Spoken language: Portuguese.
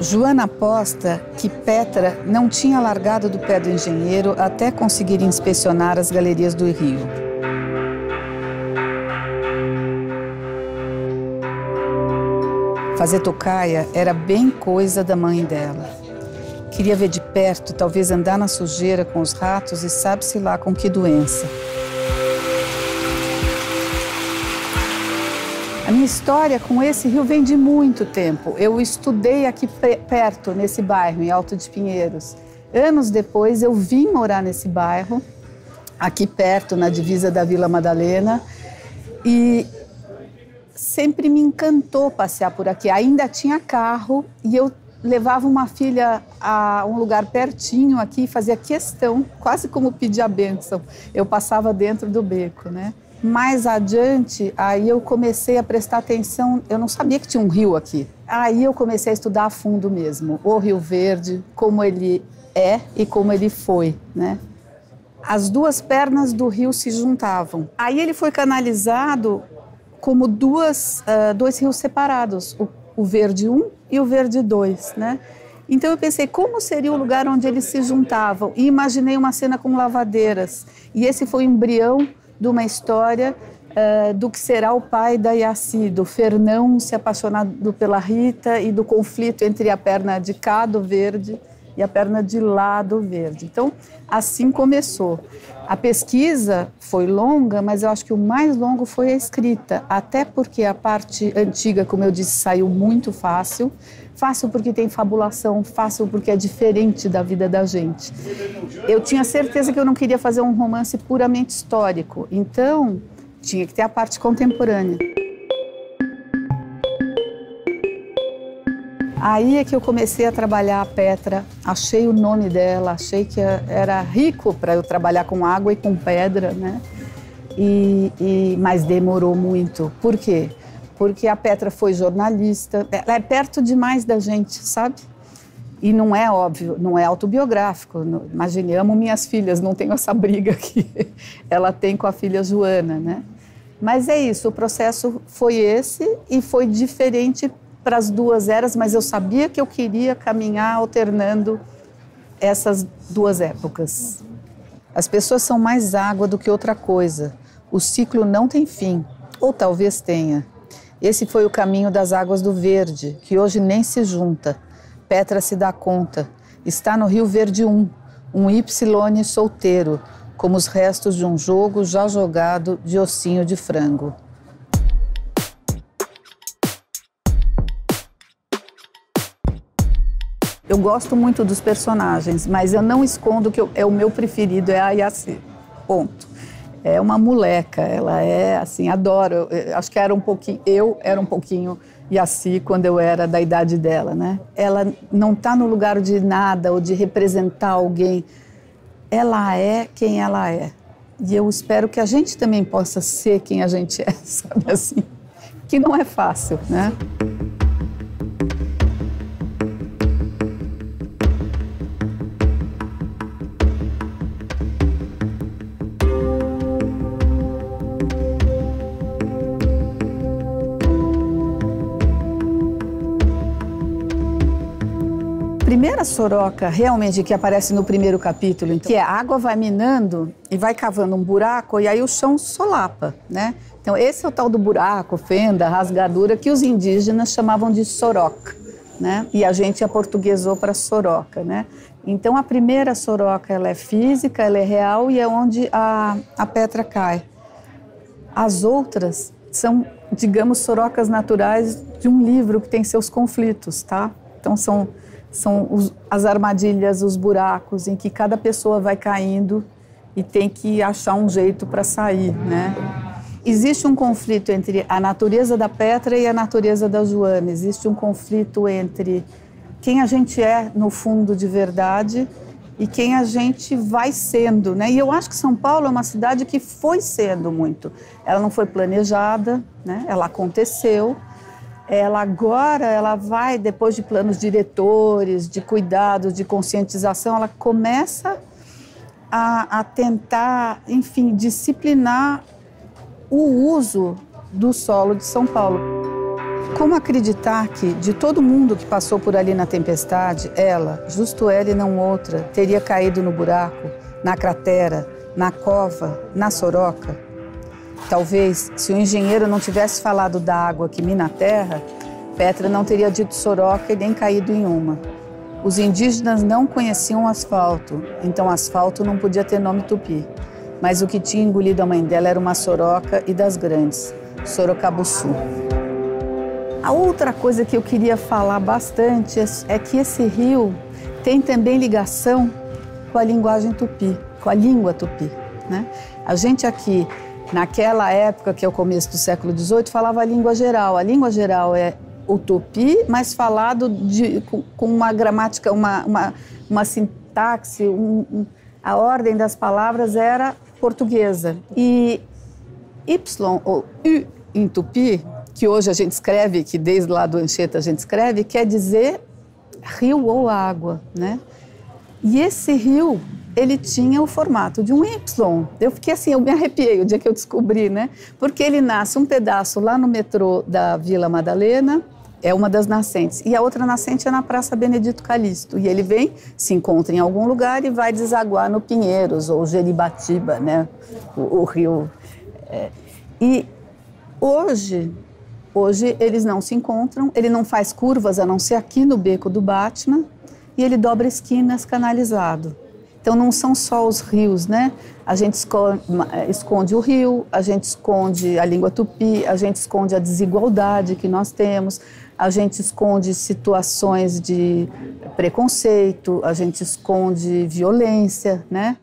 Joana aposta que Petra não tinha largado do pé do engenheiro até conseguir inspecionar as galerias do rio. Fazer tocaia era bem coisa da mãe dela. Queria ver de perto, talvez andar na sujeira com os ratos e sabe-se lá com que doença. A minha história com esse rio vem de muito tempo. Eu estudei aqui perto, nesse bairro, em Alto de Pinheiros. Anos depois, eu vim morar nesse bairro, aqui perto, na divisa da Vila Madalena, e sempre me encantou passear por aqui. Ainda tinha carro e eu levava uma filha a um lugar pertinho aqui, fazia questão, quase como pedir a bênção. Eu passava dentro do beco, né? Mais adiante, aí eu comecei a prestar atenção, eu não sabia que tinha um rio aqui. Aí eu comecei a estudar a fundo mesmo, o Rio Verde, como ele é e como ele foi, né? As duas pernas do rio se juntavam. Aí ele foi canalizado como dois rios separados, o Verde 1 e o Verde 2, né? Então eu pensei, como seria o lugar onde eles se juntavam? E imaginei uma cena com lavadeiras. E esse foi o embrião de uma história do que será o pai da Yaci, do Fernão se apaixonado pela Rita e do conflito entre a perna de cá do verde e a perna de lá do verde. Então, assim começou. A pesquisa foi longa, mas eu acho que o mais longo foi a escrita, até porque a parte antiga, como eu disse, saiu muito fácil. Fácil porque tem fabulação, fácil porque é diferente da vida da gente. Eu tinha certeza que eu não queria fazer um romance puramente histórico, então tinha que ter a parte contemporânea. Aí é que eu comecei a trabalhar a Petra, achei o nome dela, achei que era rico para eu trabalhar com água e com pedra, né? Mas demorou muito. Por quê? Porque a Petra foi jornalista, ela é perto demais da gente, sabe? E não é óbvio, não é autobiográfico. Imagine, amo minhas filhas, não tenho essa briga que ela tem com a filha Joana, né? Mas é isso, o processo foi esse e foi diferente para as duas eras, mas eu sabia que eu queria caminhar alternando essas duas épocas. As pessoas são mais água do que outra coisa. O ciclo não tem fim, ou talvez tenha. Esse foi o caminho das águas do Verde, que hoje nem se junta. Petra se dá conta. Está no Rio Verde 1, um Y solteiro, como os restos de um jogo já jogado de ossinho de frango. Eu gosto muito dos personagens, mas eu não escondo que o meu preferido é a Yaci. Ponto. É uma moleca, ela é assim, adoro. Eu acho que eu era um pouquinho Yaci quando eu era da idade dela, né? Ela não está no lugar de nada ou de representar alguém. Ela é quem ela é. E eu espero que a gente também possa ser quem a gente é, sabe assim? Que não é fácil, né? A primeira soroca realmente que aparece no primeiro capítulo, que é a água vai minando e vai cavando um buraco e aí o chão solapa, né? Então esse é o tal do buraco, fenda, rasgadura que os indígenas chamavam de soroca, né? E a gente aportuguesou para soroca, né? Então a primeira soroca ela é física, ela é real e é onde a Petra cai. As outras são, digamos, sorocas naturais de um livro que tem seus conflitos, tá? Então são as armadilhas, os buracos em que cada pessoa vai caindo e tem que achar um jeito para sair, né? Existe um conflito entre a natureza da Petra e a natureza da Joana. Existe um conflito entre quem a gente é no fundo de verdade e quem a gente vai sendo, né? E eu acho que São Paulo é uma cidade que foi sendo muito. Ela não foi planejada, né? Ela aconteceu. Ela vai, depois de planos diretores, de cuidados, de conscientização, ela começa a tentar, enfim, disciplinar o uso do solo de São Paulo. Como acreditar que, de todo mundo que passou por ali na tempestade, ela, justo ela e não outra, teria caído no buraco, na cratera, na cova, na soroca? Talvez, se o engenheiro não tivesse falado da água que mina a terra, Petra não teria dito soroca e nem caído em uma. Os indígenas não conheciam o asfalto, então asfalto não podia ter nome tupi. Mas o que tinha engolido a mãe dela era uma soroca e das grandes, Sorocabuçu. A outra coisa que eu queria falar bastante é que esse rio tem também ligação com a linguagem tupi, com a língua tupi, né? A gente aqui, naquela época, que é o começo do século XVIII, falava a língua geral. A língua geral é o tupi, mas falado com uma gramática, uma sintaxe, a ordem das palavras era portuguesa. E Y ou U em tupi, que hoje a gente escreve, que desde lá do Anchieta a gente escreve, quer dizer rio ou água, né? E esse rio, ele tinha o formato de um Y. Eu fiquei assim, eu me arrepiei o dia que eu descobri, né? Porque ele nasce um pedaço lá no metrô da Vila Madalena, é uma das nascentes, e a outra nascente é na Praça Benedito Calixto. E ele vem, se encontra em algum lugar e vai desaguar no Pinheiros, ou Jeribatiba, né? O rio. E hoje eles não se encontram, ele não faz curvas, a não ser aqui no Beco do Batman, e ele dobra esquinas canalizado. Então não são só os rios, né? A gente esconde o rio, a gente esconde a língua tupi, a gente esconde a desigualdade que nós temos, a gente esconde situações de preconceito, a gente esconde violência, né?